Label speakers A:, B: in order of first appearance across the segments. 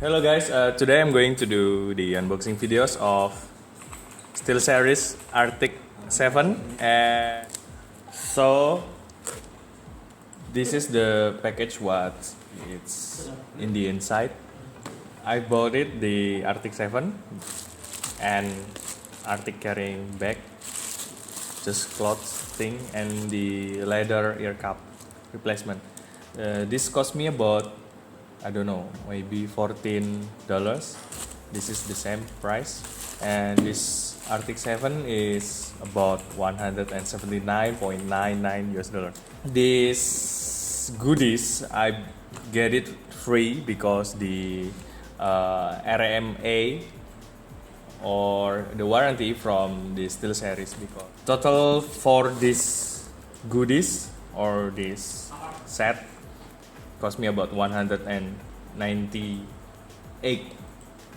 A: Hello guys, today I'm going to do the unboxing videos of Steelseries Arctic 7 and so this is the package what it's in the inside. I bought it the Arctic 7 and Arctic carrying bag, just clothes thing and the leather ear cup replacement. This cost me about I don't know, maybe $14. This is the same price, and this Arctic 7 is about 179.99 US dollar. This goodies I get it free because the RMA or the warranty from the Steelseries. Because total for this goodies or this set cost me about 198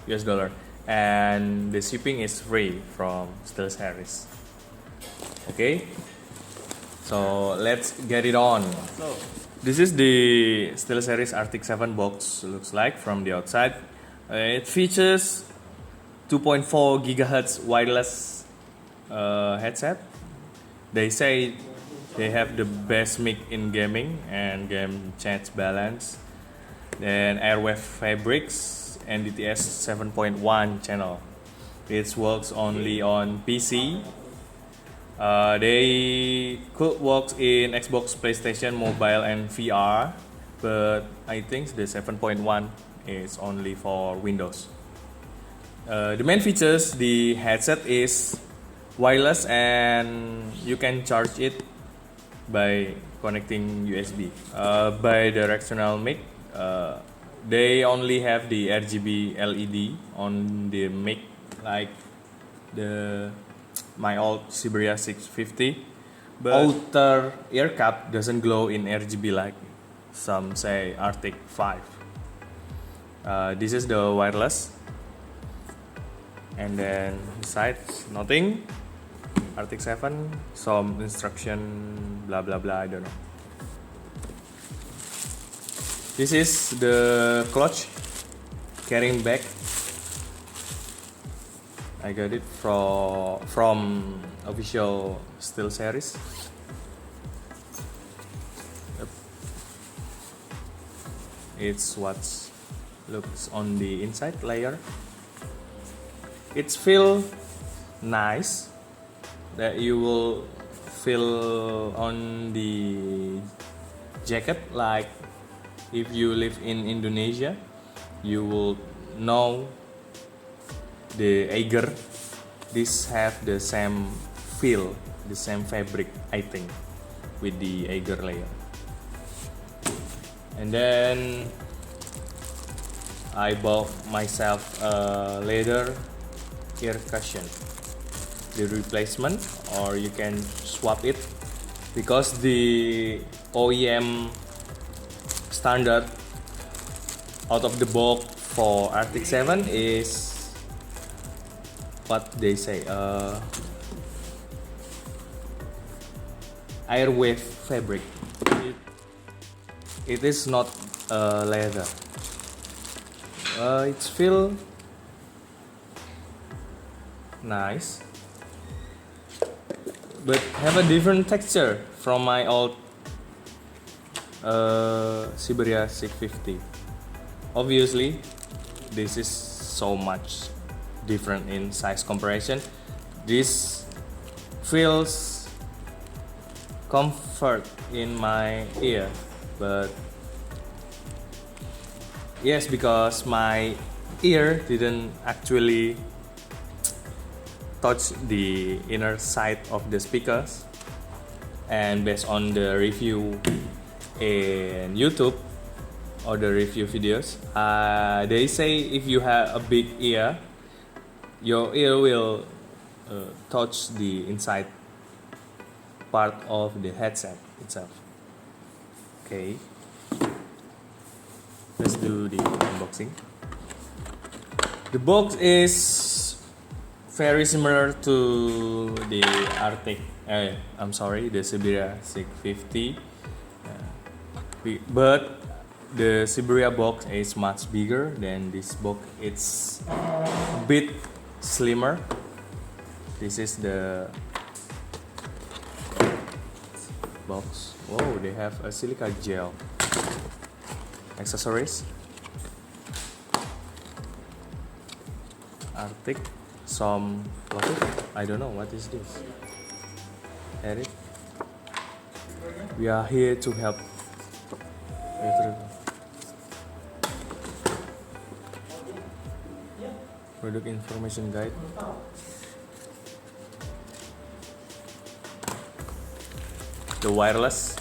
A: US dollar, and the shipping is free from Steelseries. Okay, so let's get it on. So this is the Steelseries Arctic 7 box looks like from the outside. It features 2.4 gigahertz wireless headset. They say they have the best mic in gaming and game chat balance. Then airwave fabrics and DTS 7.1 channel. It works only on PC. They could work in Xbox, PlayStation, mobile and VR, but I think the 7.1 is only for Windows. The main features, the headset is wireless and you can charge it by connecting USB. Bidirectional mic, they only have the RGB LED on the mic like my old Siberia 650, but outer ear cup doesn't glow in RGB like some say Arctic 5. This is the wireless, and then inside nothing. Arctic 7, some instruction, blah blah blah, I don't know. This is the clutch carrying bag. I got it from official Steelseries. Yep. It's what looks on the inside layer. It's feel nice. That you will feel on the jacket, like if you live in Indonesia, you will know the Eiger. This have the same feel, the same fabric, I think, with the Eiger layer. And then I bought myself a leather ear cushion. The replacement, or you can swap it, because the OEM standard out of the box for Arctic 7 is what they say, airwave fabric. It is not leather. It feel nice, but have a different texture from my old Siberia 650. Obviously, this is so much different in size comparison. This feels comfort in my ear, but yes, because my ear didn't actually touch the inner side of the speakers, and based on the review in YouTube or the review videos, they say if you have a big ear, your ear will touch the inside part of the headset itself. Okay, let's do the unboxing. The box is very similar to the the Siberia 650, but the Siberia box is much bigger than this box. It's a bit slimmer. This is the box. Whoa, they have a silica gel. Accessories. Arctic. Some logo. I don't know what is this. Edit. We are here to help. Product information guide. The wireless.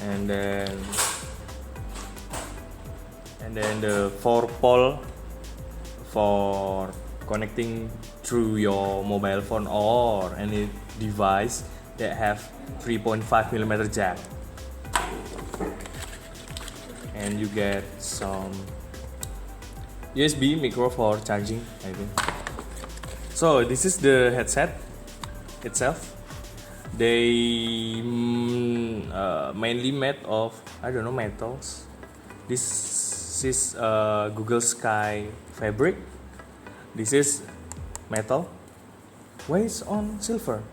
A: And then the 4-pole for connecting through your mobile phone or any device that have 3.5mm jack. And you get some USB micro for charging, I think. So this is the headset itself. They mainly made of, I don't know, metals. This is Google Sky fabric. This is metal. Why is on silver?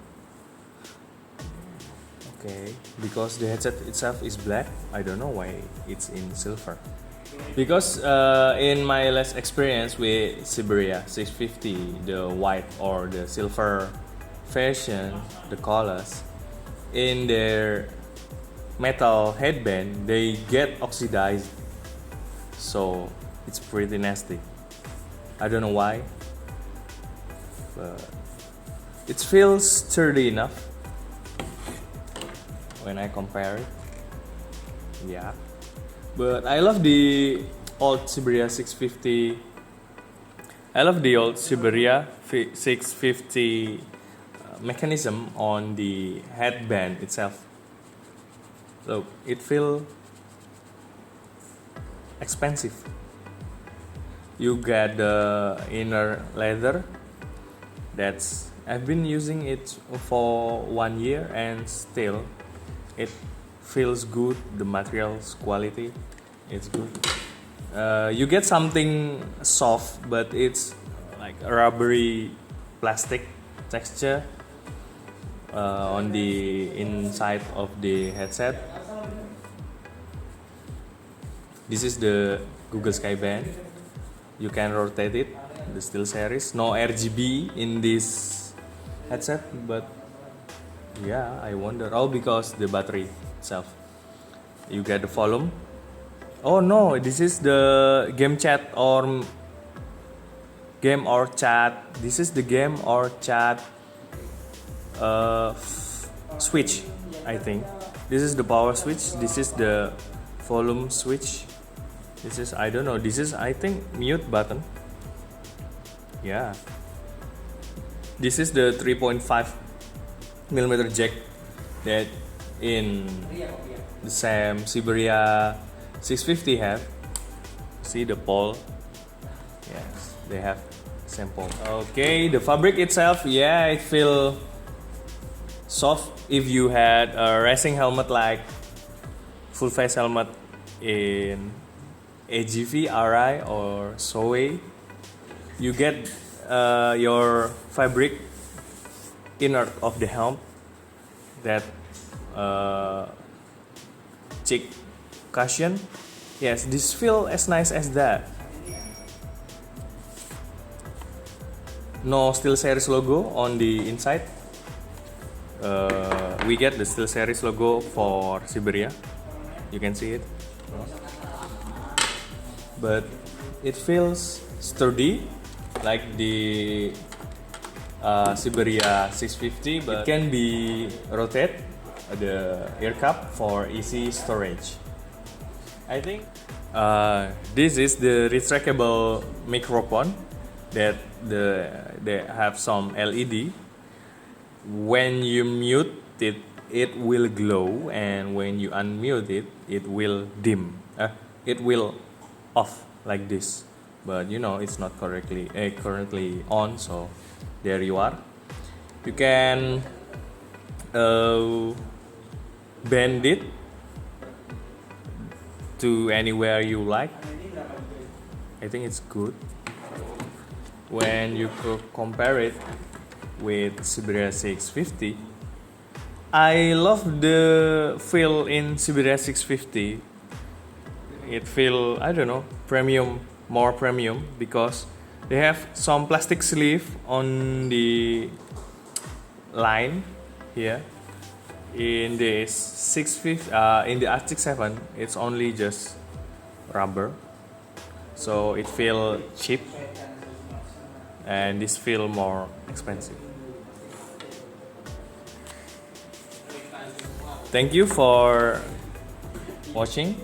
A: Okay, because the headset itself is black. I don't know why it's in silver. Because in my last experience with Siberia 650, the white or the silver version, the colors, in their metal headband, they get oxidized. So it's pretty nasty. I don't know why, but it feels sturdy enough when I compare it. Yeah, but I love the old Siberia 650. I love the old Siberia 650 mechanism on the headband itself. So it feels expensive. You get the inner leather. I've been using it for 1 year and still it feels good. The materials quality, it's good. You get something soft, but it's like a rubbery plastic texture on the inside of the headset. This is the Google Sky band. You can rotate it, the Steelseries. No RGB in this headset, but yeah, I wonder. Oh, because the battery itself. You get the volume. Oh no, this is the game or chat. This is the game or chat switch, I think. This is the power switch. This is the volume switch. This is, I don't know, this is, I think, mute button. Yeah. This is the 3.5mm jack that in the same Siberia 650 have. See the pole? Yes, they have same pole. Okay, the fabric itself, yeah, it feels soft. If you had a racing helmet like full face helmet in AGV, RI or Soe, you get your fabric inner of the helm that cheek cushion. Yes, this feel as nice as that. No Steelseries logo on the inside. We get the Steelseries logo for Siberia. You can see it. But it feels sturdy like the Siberia 650, but it can be rotated, the air cup for easy storage. I think this is the retractable microphone that they have some LED. When you mute it, it will glow, and when you unmute it, it will dim. It will off like this, but you know it's not currently on, so there you are. You can bend it to anywhere you like. I think it's good. When you compare it with Siberia 650, I love the feel in Siberia 650. It feel, I don't know, premium, more premium, because they have some plastic sleeve on the line here. In the 650, in the Arctic 7, it's only just rubber, so it feel cheap, and this feel more expensive. Thank you for watching.